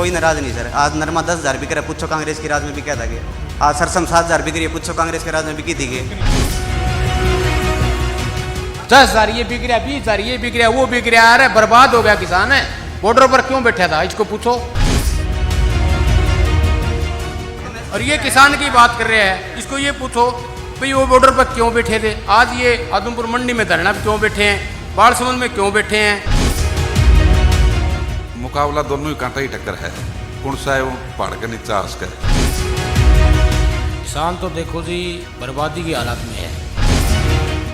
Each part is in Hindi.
कोई नाराज नहीं सर। आज नरमा 10,000 बिक रहा है, पूछो कांग्रेस की राज में बिका था कि आज सरसम 7,000 बिक रही है, पूछो कांग्रेस के राज में बिकी थी कि 10,000 ये बिक रहा, 20,000 ये बिक रहा, वो बिक रहा। अरे बर्बाद हो गया किसान है। बॉर्डर पर क्यों बैठा था इसको पूछो। और ये किसान की बात कर रहे हैं, इसको ये पूछो भाई वो बॉर्डर पर क्यों बैठे थे। आज ये आदमपुर मंडी में धरना पे क्यों बैठे हैं, बालसमंद में क्यों बैठे हैं। मुकाबला दोनों ही कांटा ही टक्कर है। कौन सा है वो पहाड़ के नीचे आस का। किसान तो देखो जी बर्बादी की हालत में है।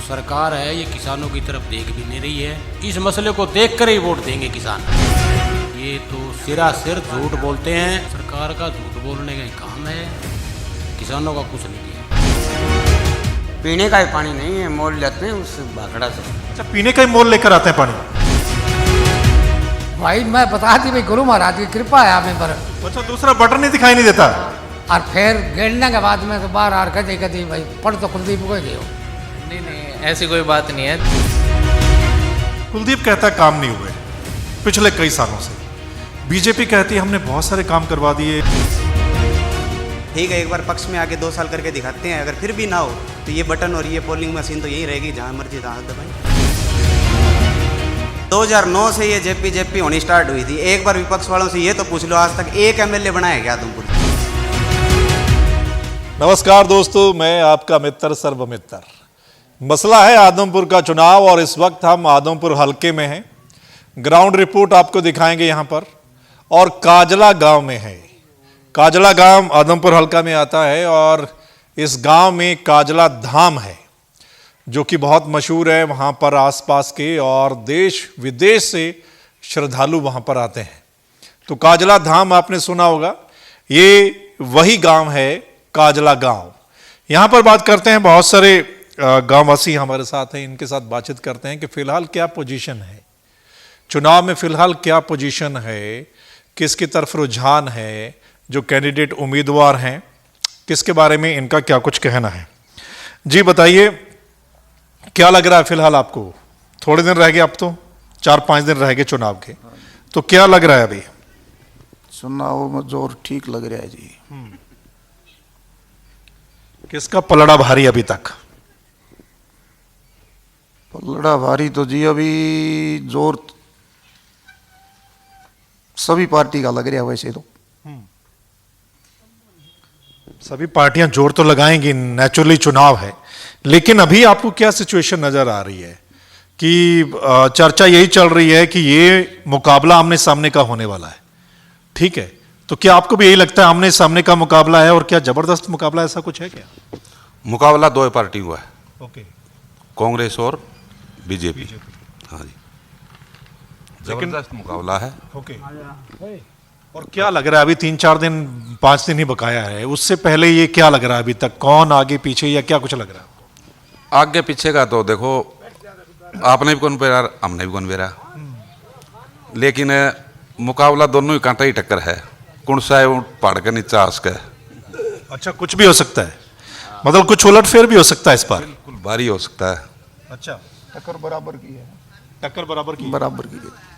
सरकार है ये किसानों की तरफ देख भी नहीं रही है। इस मसले को देख कर ही वोट देंगे किसान। ये तो सिरा सिर झूठ बोलते हैं। सरकार का झूठ बोलने का काम है, किसानों का कुछ नहीं किया। पीने का ही पानी नहीं है, मोल लेते हैं उस भाखड़ा से। अच्छा, पीने का ही मोल लेकर आते हैं पानी। भाई मैं बता दी भाई गुरु महाराज की कृपा है हमें पर। अच्छा, दूसरा बटन ही दिखाई नहीं देता। और फिर गिरने के बाद में तो बार आर कदी कदी भाई पढ़ तो कुलदीप को गए हो। नहीं ऐसी कोई बात नहीं है। कुलदीप कहता है काम नहीं हुए पिछले कई सालों से। बीजेपी कहती है हमने बहुत सारे काम करवा दिए। ठीक है, एक बार पक्ष में आके 2 साल करके दिखाते हैं। अगर फिर भी ना हो तो ये बटन और ये पोलिंग मशीन तो यही रहेगी, जहाँ मर्जी तहाँ दबाएं। 2009 से ये जेपी होनी स्टार्ट हुई थी। एक बार विपक्ष वालों से ये तो पूछ लो, आज तक एक एमएलए बनाया गया आदमपुर। नमस्कार दोस्तों, मैं आपका मित्र सर्वमित्र। मसला है आदमपुर का चुनाव और इस वक्त हम आदमपुर हलके में हैं। ग्राउंड रिपोर्ट आपको दिखाएंगे यहां पर, और काजला गांव में है। काजला गांव आदमपुर हलका में आता है और इस गांव में काजला धाम है जो कि बहुत मशहूर है वहां पर आसपास के, और देश विदेश से श्रद्धालु वहां पर आते हैं। तो काजला धाम आपने सुना होगा, ये वही गांव है काजला गांव। यहां पर बात करते हैं, बहुत सारे गांववासी हमारे साथ हैं, इनके साथ बातचीत करते हैं कि फिलहाल क्या पोजीशन है चुनाव में, फिलहाल क्या पोजीशन है, किसकी तरफ रुझान है, जो कैंडिडेट उम्मीदवार हैं किसके बारे में इनका क्या कुछ कहना है। जी बताइए, क्या लग रहा है फिलहाल आपको? थोड़े दिन रह गए, अब तो 4-5 दिन रह गए चुनाव के, तो क्या लग रहा है अभी? चुनाव में जोर ठीक लग रहा है जी। किसका पलड़ा भारी अभी तक? पलड़ा भारी तो जी अभी जोर सभी पार्टी का लग रहा है। वैसे तो सभी पार्टियां जोर तो लगाएंगी, नेचुरली चुनाव है, लेकिन अभी आपको क्या सिचुएशन नजर आ रही है कि चर्चा यही चल रही है कि ये मुकाबला आमने सामने का होने वाला है, ठीक है? तो क्या आपको भी यही लगता है आमने सामने का मुकाबला है, और क्या जबरदस्त मुकाबला, ऐसा कुछ है क्या? मुकाबला दो पार्टी हुआ है, ओके, कांग्रेस और बीजेपी। हाँ जी, जबरदस्त मुकाबला है। ओके। और क्या लग रहा है अभी 3-4 दिन 5 दिन ही बकाया है, उससे पहले ये क्या लग रहा है अभी तक, कौन आगे पीछे या क्या कुछ लग रहा है? आगे पीछे का तो देखो, आपने भी कौन बेरा, हमने भी कौन बेरा, लेकिन मुकाबला दोनों ही कांटा ही टक्कर है। कौन सा है वो पहाड़ के नीचे आस का। अच्छा, कुछ भी हो सकता है, मतलब कुछ उलटफेर भी हो सकता है इस बार। बिल्कुल भारी हो सकता है। अच्छा, टक्कर बराबर की है। टक्कर बराबर की, बराबर की है।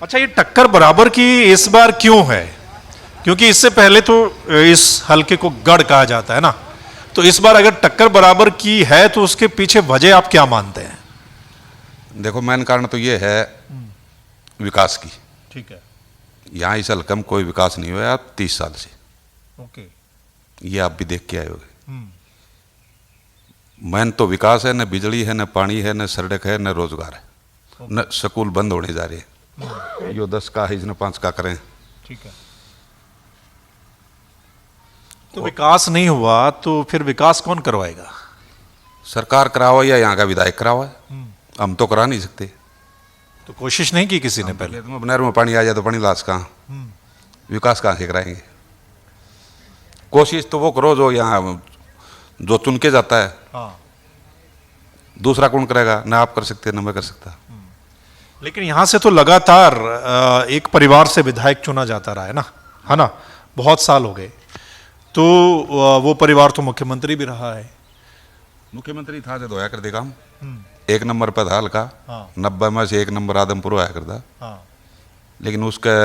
अच्छा, ये टक्कर बराबर की इस बार क्यों है? क्योंकि इससे पहले तो इस हलके को गढ़ कहा जाता है ना, तो इस बार अगर टक्कर बराबर की है तो उसके पीछे वजह आप क्या मानते हैं? देखो, मेन कारण तो ये है विकास की। ठीक है। यहाँ इस हल्के में कोई विकास नहीं हुआ 30 साल से। ओके। ये आप भी देख के आए होगे। मेन तो विकास है, न बिजली है, न पानी है, न सड़क है, न रोजगार है, न स्कूल बंद होने जा रहे हैं। यो 10 का है, इसने 5 का करें। ठीक है। तो विकास नहीं हुआ तो फिर विकास कौन करवाएगा? सरकार करावा या यहाँ का विधायक करावा है? हम तो करा नहीं सकते। तो कोशिश नहीं की किसी ने पहले? नहर में पानी आ जाए तो पानी लाश कहाँ, विकास कहाँ से कराएंगे? कोशिश तो वो करो जो यहाँ जो चुन के जाता है। हाँ। दूसरा कौन करेगा? ना आप कर सकते, ना मैं कर सकता। लेकिन यहां से तो लगातार एक परिवार से विधायक चुना जाता रहा है ना, बहुत साल हो गए। तो वो परिवार तो मुख्यमंत्री भी रहा है। मुख्यमंत्री था जो होया कर देगा हम 1 नंबर पर था हल्का। हाँ। 90 में से 1 नंबर आदमपुर होया करता। हाँ। लेकिन उसके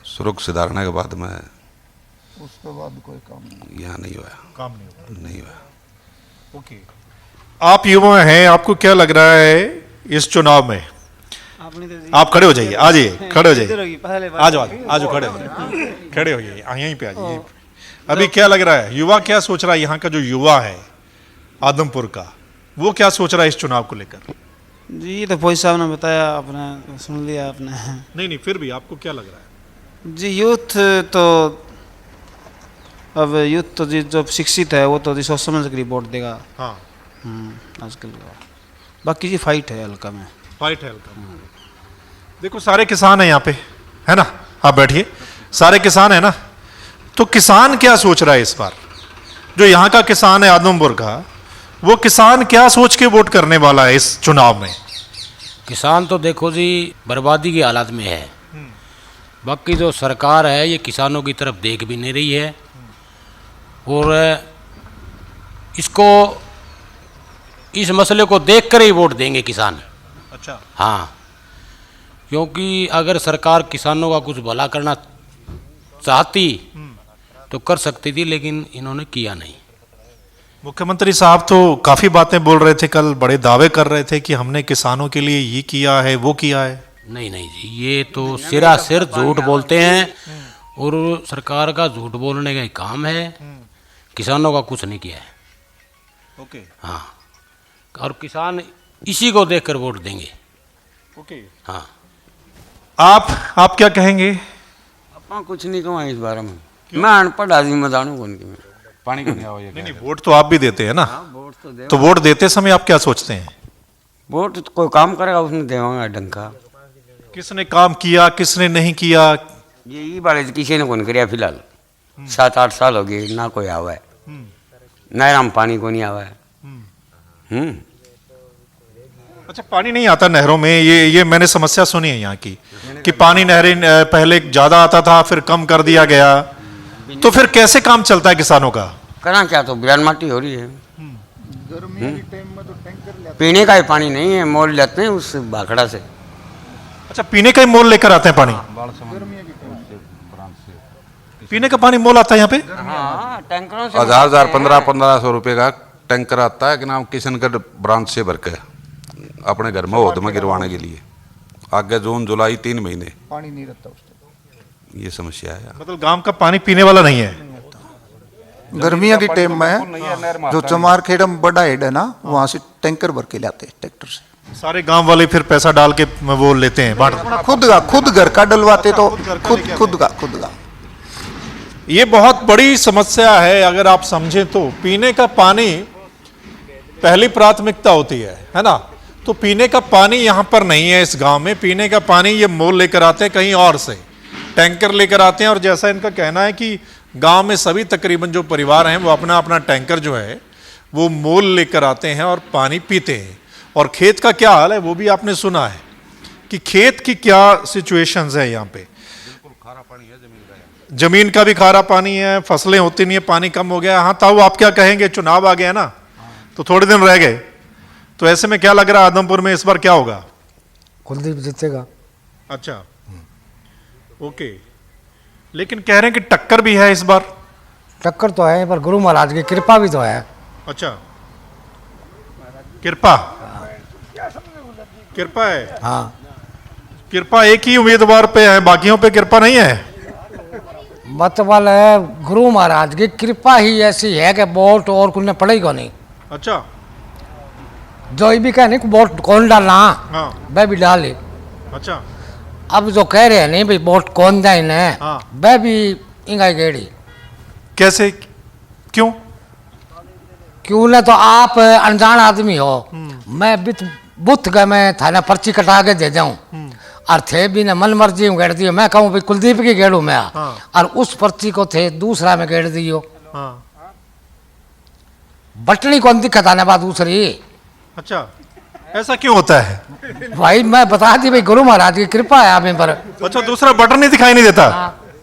सुरग सुधारने के बाद में उसके बाद कोई काम नहीं। यहाँ नहीं हुआ, काम नहीं हुआ। नहीं हुआ। ओके, आप युवा हैं, आपको क्या लग रहा है इस चुनाव में? आप खड़े हो जाइए, आ जाइए, खड़े हो जाइए, आ जाओ आ जाओ, खड़े हो जाइए, यहीं पे आ जाइए। अभी क्या लग रहा है, युवा क्या सोच रहा है? यहाँ का जो युवा है आदमपुर का, वो क्या सोच रहा है इस चुनाव को लेकर? जी ये तो भाई साहब ने बताया, आपने सुन लिया आपने। नहीं, फिर भी आपको क्या लग रहा है? जी यूथ तो अब यूथ तो जी जो शिक्षित है वो तो जी सोच समझ कर वोट देगा। हाँ, आजकल बाकी जी फाइट है हल्का में। फाइट है हल्का। देखो सारे किसान हैं यहाँ पे, है ना? आप बैठिए, सारे किसान है ना? तो किसान क्या सोच रहा है इस बार? जो यहाँ का किसान है आदमपुर का, वो किसान क्या सोच के वोट करने वाला है इस चुनाव में? किसान तो देखो जी बर्बादी की हालत में है। बाकी जो सरकार है ये किसानों की तरफ देख भी नहीं रही है, और इसको इस मसले को देख कर ही वोट देंगे किसान। अच्छा, हाँ, क्योंकि अगर सरकार किसानों का कुछ भला करना चाहती तो कर सकती थी, लेकिन इन्होंने किया नहीं। मुख्यमंत्री साहब तो काफी बातें बोल रहे थे कल, बड़े दावे कर रहे थे कि हमने किसानों के लिए ये किया है, वो किया है। नहीं नहीं जी, ये तो सिर झूठ बोलते हैं, और सरकार का झूठ बोलने का ही काम है। किसानों का कुछ नहीं किया है। ओके, हाँ, और किसान इसी को देखकर वोट देंगे। ओके, हाँ, आप क्या कहेंगे? अपना कुछ नहीं कहूँ इस बारे में, मैं अनपढ़ आदमी में जानू कौन की। पानी क्यों नहीं आओ? नहीं, वोट तो आप भी देते हैं ना? वोट तो दे, तो वोट देते समय आप क्या सोचते हैं? वोट तो कोई काम करेगा उसने देवांगा ढंग का। किसने काम किया, किसने नहीं किया? ये बारे किसी ने कौन करिया फिलहाल 7-8 साल हो गए ना कोई आवा है, नहर में पानी को नहीं आवा है। अच्छा, पानी नहीं आता नहरों में, ये मैंने समस्या सुनी है यहाँ की कि पानी नहरें पहले ज्यादा आता था, फिर कम कर दिया गया। तो फिर कैसे काम चलता है किसानों का? करा क्या, तो बिरान माटी हो रही है। पीने का ही पानी नहीं है, मोल लेते हैं उस भाखड़ा से। अच्छा, पीने का ही मोल लेकर आते हैं पानी? पीने का पानी मोल आता है यहाँ पे? हाँ, टैंकरों से 1000 1500 रुपये का टैंकर आता है कि नाम किशनगढ़ ब्रांच से भर के अपने घर में होद में गिरवाने के लिए। आगे जून जुलाई 3 महीने पानी नहीं रहता उसमें। ये समस्या है। मतलब गांव का पानी पीने वाला नहीं है। गर्मियों की टाइम में जो चमारखेड़ा में बड़ा हेड है ना, वहाँ से टैंकर भर के लाते हैं ट्रैक्टर से। सारे गांव वाले फिर पैसा डाल के वो लेते हैं, बांट। खुद घर का डलवाते तो खुद का। ये बहुत बड़ी समस्या है अगर आप समझें तो। पीने का पानी पहली प्राथमिकता होती है ना? तो पीने का पानी यहाँ पर नहीं है इस गांव में। पीने का पानी ये मोल लेकर आते हैं कहीं और से, टैंकर लेकर आते हैं। और जैसा इनका कहना है कि गांव में सभी तकरीबन जो परिवार हैं वो अपना अपना टैंकर जो है वो मोल लेकर आते हैं और पानी पीते हैं। और खेत का क्या हाल है वो भी आपने सुना है कि खेत की क्या सिचुएशंस है यहाँ पे। जमीन का भी खारा पानी है, फसलें होती नहीं है, पानी कम हो गया। हाँ ताऊ, आप क्या कहेंगे? चुनाव आ गया ना, तो थोड़े दिन रह गए, तो ऐसे में क्या लग रहा है आदमपुर में इस बार क्या होगा? कुलदीप जीतेगा। अच्छा, ओके, लेकिन कह रहे हैं कि टक्कर भी है इस बार। टक्कर तो है, पर गुरु महाराज की कृपा भी तो है। अच्छा, कृपा है। हाँ, कृपा एक ही उम्मीदवार पे है, बाकियों पे कृपा नहीं है। मतलब है गुरु महाराज की कृपा ही ऐसी है कि वोट और कुछ पड़ेगा नहीं। अच्छा, जो भी कह नहीं वोट कौन डालना, हाँ, वह भी डाले। अच्छा, अब जो कह रहे हैं नहीं भाई वोट कौन जाए न, हाँ, वह भी इंगाई गेड़ी। कैसे, क्यों? क्यों न, तो आप अनजान आदमी हो, मैं बुथ गए मैं थाना पर्ची कटा के दे जाऊं, और थे भी न मन मर्जी में गेड़ दियो। मैं कहूँ भाई कुलदीप की गेड़ू मैं, हाँ, और उस पर्ची को थे दूसरा में गेड़ दियो। हाँ, बटनी कौन दिक्कत आने बाद दूसरी। अच्छा, ऐसा क्यों होता है? भाई मैं बता दी भाई गुरु महाराज की कृपा है आप पर। अच्छा, दूसरा बटन नहीं दिखाई नहीं देता।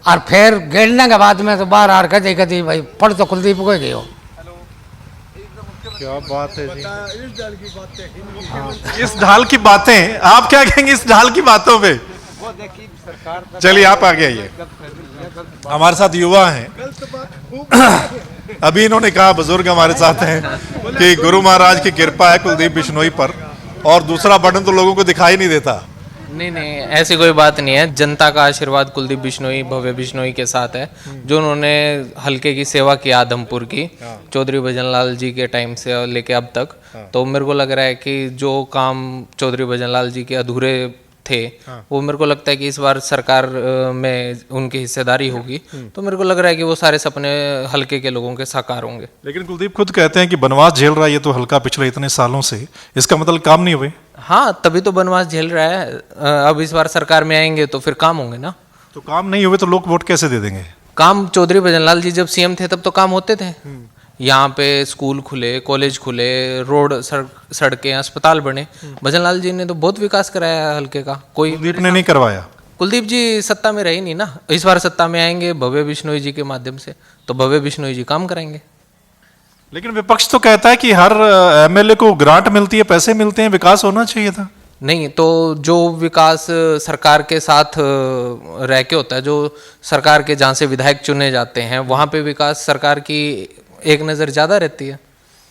और फिर गेड़ने के बाद में तो बार आर कह कदी भाई पढ़ तो कुलदीप को ही गयो। क्या बात है जी, इस ढाल की बातें आप क्या कहेंगे इस ढाल की बातों पे? चलिए आप आगे आइए, हमारे साथ युवा हैं। अभी इन्होंने कहा, बुजुर्ग हमारे साथ हैं, कि गुरु महाराज की कृपा है कुलदीप बिश्नोई पर, और दूसरा बटन तो लोगों को दिखाई नहीं देता। नहीं, ऐसी कोई बात नहीं है। जनता का आशीर्वाद कुलदीप बिश्नोई, भव्य बिश्नोई के साथ है। जो उन्होंने हल्के की सेवा की आदमपुर की, चौधरी भजनलाल जी के टाइम से लेके अब तक, तो मेरे को लग रहा है कि जो काम चौधरी भजनलाल जी के अधूरे थे, वो मेरे को लगता है कि इस बार सरकार में उनकी हिस्सेदारी होगी, तो मेरे को लग रहा है कि वो सारे सपने हल्के के लोगों के साकार होंगे। लेकिन कुलदीप खुद कहते हैं कि बनवास झेल रहा है ये तो हल्का पिछले इतने सालों से, इसका मतलब काम नहीं हुए। हाँ, तभी तो बनवास झेल रहा है। अब इस बार सरकार में आएंगे तो फिर काम होंगे ना। तो काम नहीं हुए तो लोग वोट कैसे दे देंगे? काम चौधरी भजनलाल जी जब सीएम थे तब तो काम होते थे। यहाँ पे स्कूल खुले, कॉलेज खुले, रोड, सड़कें, अस्पताल बने। भजनलाल जी ने तो बहुत विकास कराया है हल्के का। कोई कुलदीप ने नहीं करवाया। कुलदीप जी सत्ता में रहे नहीं ना। इस बार सत्ता में आएंगे भव्य बिश्नोई जी के माध्यम से, तो भव्य बिश्नोई जी काम करेंगे। लेकिन विपक्ष तो कहता है कि हर एमएलए को ग्रांट मिलती है, पैसे मिलते हैं, विकास होना चाहिए था। नहीं, तो जो विकास सरकार के साथ रह के होता है, जो सरकार के जहाँ से विधायक चुने जाते हैं, वहाँ पे विकास सरकार की एक नज़र ज़्यादा रहती है।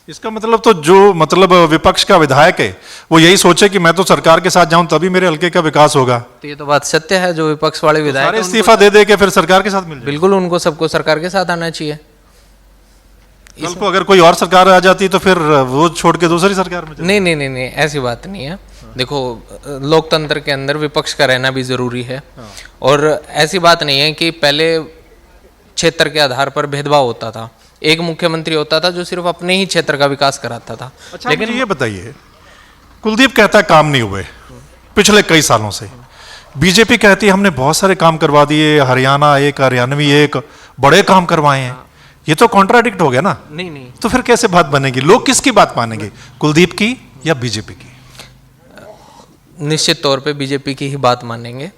इसका मतलब तो जो मतलब विपक्ष का विधायक है वो यही सोचे कि मैं तो सरकार के साथ जाऊं तभी मेरे हल्के का विकास होगा। तो ये तो बात सत्य है। जो विपक्ष वाले विधायक सारे इस्तीफा दे दे के फिर सरकार के साथ मिल जाए। बिल्कुल, उनको सबको सरकार के साथ आना चाहिए। कल को अगर कोई और सरकार आ जाती तो फिर वो छोड़ के दूसरी सरकार में नहीं, ऐसी बात नहीं है। देखो, लोकतंत्र के अंदर विपक्ष का रहना भी जरूरी है। और ऐसी बात नहीं है कि पहले क्षेत्र के आधार पर भेदभाव होता था। एक मुख्यमंत्री होता था जो सिर्फ अपने ही क्षेत्र का विकास कराता था। अच्छा, लेकिन ये बताइए, कुलदीप कहता है काम नहीं हुए पिछले कई सालों से, बीजेपी कहती है हमने बहुत सारे काम करवा दिए, हरियाणा एक, हरियाणवी एक, बड़े काम करवाए हैं। ये तो कॉन्ट्राडिक्ट हो गया ना। नहीं, तो फिर कैसे बात बनेगी? लोग किसकी बात मानेंगे, कुलदीप की या बीजेपी की? निश्चित तौर पे बीजेपी की ही बात मानेंगे।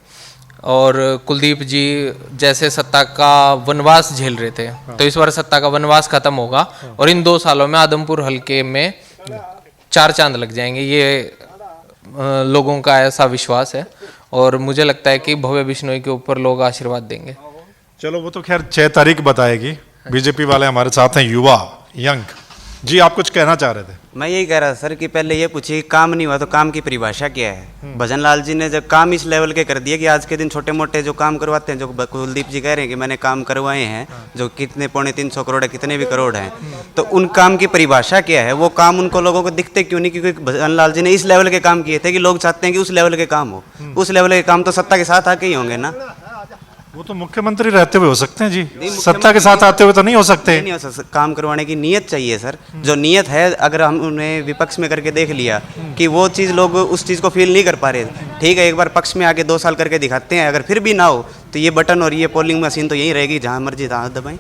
और कुलदीप जी जैसे सत्ता का वनवास झेल रहे थे, तो इस बार सत्ता का वनवास खत्म होगा और इन 2 सालों में आदमपुर हल्के में 4 चांद लग जाएंगे। ये लोगों का ऐसा विश्वास है और मुझे लगता है कि भव्य बिश्नोई के ऊपर लोग आशीर्वाद देंगे। चलो, वो तो खैर 6 तारीख बताएगी। बीजेपी वाले हमारे साथ हैं, युवा, यंग जी। आप कुछ कहना चाह रहे थे? मैं यही कह रहा था सर कि पहले ये पूछिए काम नहीं हुआ तो काम की परिभाषा क्या है। भजनलाल जी ने जब काम इस लेवल के कर दिए कि आज के दिन छोटे मोटे जो काम करवाते हैं, जो कुलदीप जी कह रहे हैं कि मैंने काम करवाए हैं, जो कितने 350 करोड़ है, कितने भी करोड़ हैं, तो उन काम की परिभाषा क्या है? वो काम उनको लोगों को दिखते क्यों नहीं? क्योंकि भजनलाल जी ने इस लेवल के काम किए थे कि लोग चाहते हैं कि उस लेवल के काम हो। उस लेवल के काम तो सत्ता के साथ आके ही होंगे ना। वो तो मुख्यमंत्री रहते हुए हो सकते हैं जी, सत्ता के साथ आते हुए तो नहीं हो सकते। नहीं हो सकता। काम करवाने की नीयत चाहिए सर। जो नीयत है, अगर हम उन्हें विपक्ष में करके देख लिया कि वो चीज़ लोग उस चीज़ को फील नहीं कर पा रहे, ठीक है, एक बार पक्ष में आके 2 साल करके दिखाते हैं। अगर फिर भी ना हो तो ये बटन और ये पोलिंग मशीन तो यहीं रहेगी, जहाँ मर्जी जहाँ दबाएं।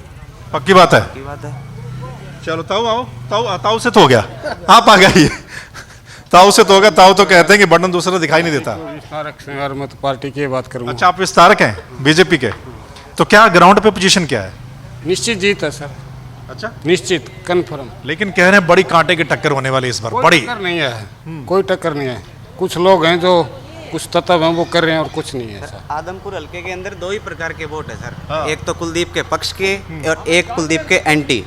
पक्की बात है। की बात है। चलो ताऊ आओ, ताऊ से तो हो गया, आप आ गए। ताऊ से तो होगा, ताऊ तो कहते हैं कि बटन दूसरा दिखाई नहीं देता। मैं तो पार्टी की बात करूंगा। अच्छा, आप विस्तारक हैं बीजेपी के, तो क्या ग्राउंड पे पोजीशन क्या है? निश्चित जीत है सर। अच्छा, निश्चित कन्फर्म। लेकिन कह रहे हैं बड़ी कांटे की टक्कर होने वाली इस बार। कोई बड़ी टक्कर नहीं है, कोई टक्कर नहीं है। कुछ लोग हैं जो कुछ तत्व हैं वो कर रहे हैं और कुछ नहीं है सर। आदमपुर हल्के के अंदर 2 ही प्रकार के वोट है सर। एक तो कुलदीप के पक्ष के और एक कुलदीप के एंटी।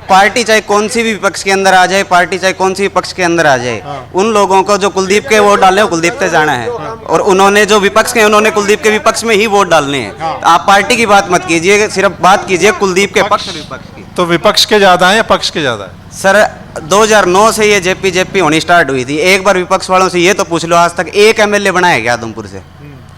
पार्टी चाहे कौन सी भी विपक्ष के अंदर आ जाए, पार्टी चाहे कौन सी भी पक्ष के अंदर आ जाए, उन लोगों को जो कुलदीप के वोट डालने हैं कुलदीप पे जाना है। और उन्होंने जो विपक्ष के, उन्होंने कुलदीप के विपक्ष में ही वोट डालने हैं। आप पार्टी की बात मत कीजिए, सिर्फ बात कीजिए कुलदीप के पक्ष विपक्ष की। तो विपक्ष के ज्यादा है या पक्ष के ज्यादा है? सर 2009 से ये जेपी होनी स्टार्ट हुई थी। एक बार विपक्ष वालों से ये तो पूछ लो, आज तक एक एमएलए बनाया गया आदमपुर से?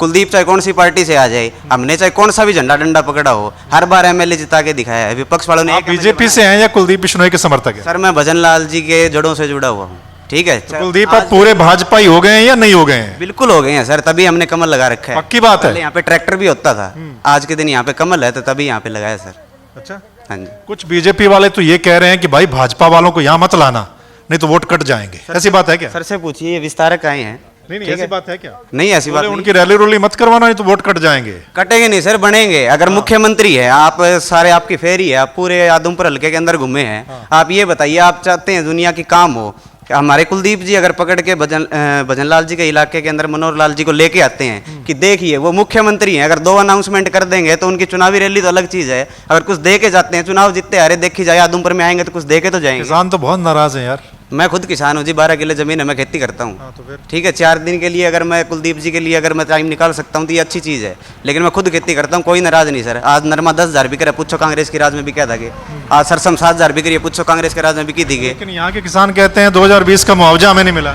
कुलदीप चाहे कौन सी पार्टी से आ जाए, हमने चाहे कौन सा भी झंडा डंडा पकड़ा हो, हर बार एमएलए जिता के दिखाया है। विपक्ष वालों ने। बीजेपी से हैं या कुलदीप बिश्नोई के समर्थक हैं? सर मैं भजनलाल जी के जड़ों से जुड़ा हुआ हूँ, ठीक है। तो कुलदीप आप पूरे भाजपा ही हो गए हैं या नहीं हो गए हैं? बिल्कुल हो गए हैं सर, तभी हमने कमल लगा रखा है। पक्की बात है। यहाँ पे ट्रैक्टर भी होता था, आज के दिन यहाँ पे कमल है, तो तभी यहाँ पे लगाया सर। अच्छा, हाँ जी। कुछ बीजेपी वाले तो ये कह रहे हैं कि भाई भाजपा वालों को यहाँ मत लाना, नहीं तो वोट कट जाएंगे। ऐसी बात है क्या? सर से पूछिए, ये विस्तारक आए हैं। नहीं, ऐसी बात है क्या? नहीं, ऐसी बात उनकी रैली रोली मत करवाना, नहीं तो वोट कट जाएंगे। कटेंगे नहीं सर, बनेंगे। अगर मुख्यमंत्री है आप, सारे आपकी फेरी है, आप पूरे आदमपुर हल्के के अंदर घूमे हैं, आप ये बताइए, आप चाहते हैं दुनिया की काम हो, कि हमारे कुलदीप जी अगर पकड़ के भजन लाल जी के इलाके के अंदर मनोहर लाल जी को लेके आते हैं कि देखिए वो मुख्यमंत्री हैं, अगर 2 अनाउंसमेंट कर देंगे तो उनकी चुनावी रैली तो अलग चीज़ है, अगर कुछ दे के जाते हैं, चुनाव जीतते हारे देखी जाए, आदमपुर में आएंगे तो कुछ दे के तो जाएंगे। किसान तो बहुत नाराज हैं यार। मैं खुद किसान हूँ जी, 12 किले जमीन है, मैं खेती करता हूँ। ठीक है, 4 दिन के लिए अगर मैं कुलदीप जी के लिए अगर मैं टाइम निकाल सकता हूँ तो ये अच्छी चीज़ है, लेकिन मैं खुद खेती करता हूँ, कोई नाराज नहीं सर। आज नरमा 10,000 बिक रहा है, पूछो कांग्रेस के राज में बिका था कि आज सरसम 7,000 बिक रही है, पूछो कांग्रेस के राज में बिकी थी। लेकिन यहाँ के किसान कहते हैं 2020 का मुआवजा हमें नहीं मिला।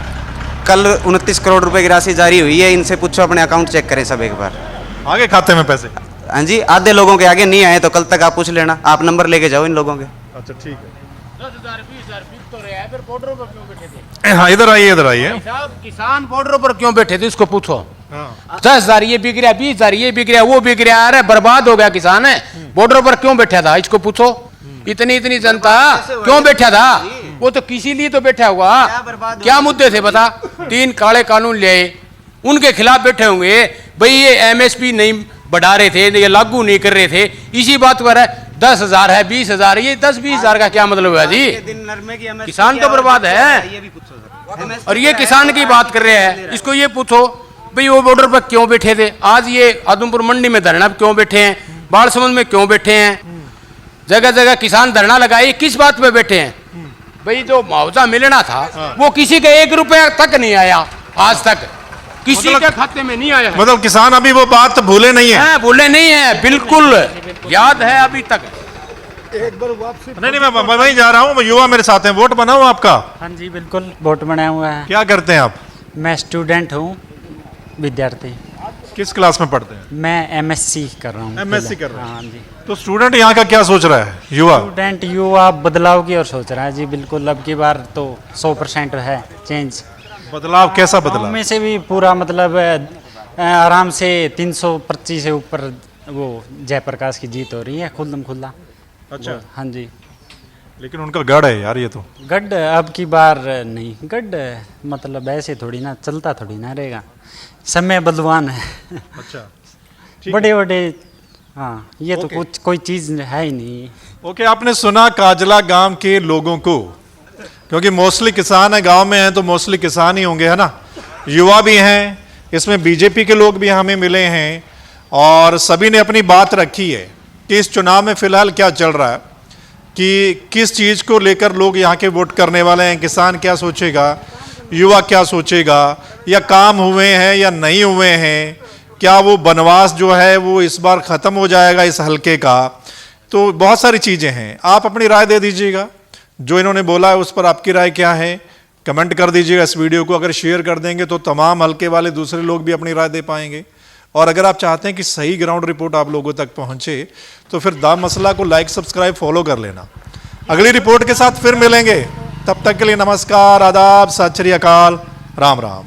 कल 29 करोड़ रुपए की राशि जारी हुई है, इनसे पूछो, अपने अकाउंट चेक करें सब एक बार। आगे खाते में पैसे? हाँ जी, आधे लोगों के आगे नहीं आए तो कल तक आप पूछ लेना, आप नंबर लेके जाओ इन लोगों के। अच्छा ठीक है। 10,000 20,000 बिक तो रहे हैं, फिर बॉर्डरों पर क्यों बैठे थे? हाँ इधर आइए, इधर आइए। साहब किसान बॉर्डरों पर क्यों बैठे थे इसको पूछो। 10,000 ये बिक रहा, 20,000 ये बिक रहा, वो बिक रहा, अरे बर्बाद हो गया किसान है, बॉर्डर पर क्यों बैठा था इसको पूछो। इतनी इतनी जनता क्यों बैठा था? वो तो किसी लिए तो बैठा हुआ, क्या मुद्दे थे बता? 3 काले कानून ले आए, उनके खिलाफ बैठे होंगे भाई, ये MSP नहीं बढ़ा रहे थे, ये लागू नहीं कर रहे थे, इसी बात पर है 10,000 है 20,000, ये 10-20,000 का क्या मतलब है जी? किसान तो बर्बाद है। और ये किसान की बात कर रहे हैं, इसको ये पूछो भाई वो बॉर्डर पर क्यों बैठे थे, आज ये आदमपुर मंडी में धरना क्यों बैठे हैं, बालसमंद में क्यों बैठे हैं, जगह जगह किसान धरना लगाए, किस बात पे बैठे हैं? भाई जो मुआवजा मिलना था वो किसी का 1 रुपया तक नहीं आया, आज तक किसी के खाते में नहीं आया है। मतलब किसान अभी वो बात भूले नहीं है? भूले नहीं है, बिल्कुल याद है अभी तक। नहीं, मैं वहीं जा रहा हूँ, युवा मेरे साथ हैं। वोट बना हुआ आपका? हाँ जी बिल्कुल, वोट बना हुआ है। क्या करते हैं आप? मैं स्टूडेंट हूँ, विद्यार्थी। किस क्लास में पढ़ते हैं? मैं MSc कर रहा हूँ। MSc कर रहे हैं? हाँ जी। तो स्टूडेंट यहाँ का क्या सोच रहा है, युवा? स्टूडेंट युवा बदलाव की ओर सोच रहा है जी, बिल्कुल। अब की बार तो 100% है चेंज। बदलाव कैसा बदलाव? में से भी पूरा मतलब आराम से 325 से ऊपर वो जयप्रकाश की जीत हो रही है, खुल्लम खुल्ला। अच्छा। हाँ जी। लेकिन उनका गढ़ है यार, ये तो गढ़ अब की बार नहीं, गढ़ मतलब ऐसे थोड़ी ना चलता, थोड़ी ना रहेगा, समय बलवान है। अच्छा। बड़े बड़े, हाँ ये तो कुछ कोई चीज़ है ही नहीं। ओके, आपने सुना काजला गांव के लोगों को, क्योंकि मोस्टली किसान है, गांव में हैं तो मोस्टली किसान ही होंगे, है ना? युवा भी हैं, इसमें बीजेपी के लोग भी हमें मिले हैं, और सभी ने अपनी बात रखी है कि इस चुनाव में फिलहाल क्या चल रहा है, कि किस चीज़ को लेकर लोग यहाँ के वोट करने वाले हैं, किसान क्या सोचेगा, युवा क्या सोचेगा, या काम हुए हैं या नहीं हुए हैं, क्या वो बनवास जो है वो इस बार ख़त्म हो जाएगा इस हलके का। तो बहुत सारी चीज़ें हैं, आप अपनी राय दे दीजिएगा। जो इन्होंने बोला है उस पर आपकी राय क्या है, कमेंट कर दीजिएगा। इस वीडियो को अगर शेयर कर देंगे तो तमाम हलके वाले दूसरे लोग भी अपनी राय दे पाएंगे। और अगर आप चाहते हैं कि सही ग्राउंड रिपोर्ट आप लोगों तक पहुंचे तो फिर द मसला को लाइक, सब्सक्राइब, फॉलो कर लेना। अगली रिपोर्ट के साथ फिर मिलेंगे, तब तक के लिए नमस्कार, आदाब, सत श्री अकाल, राम राम।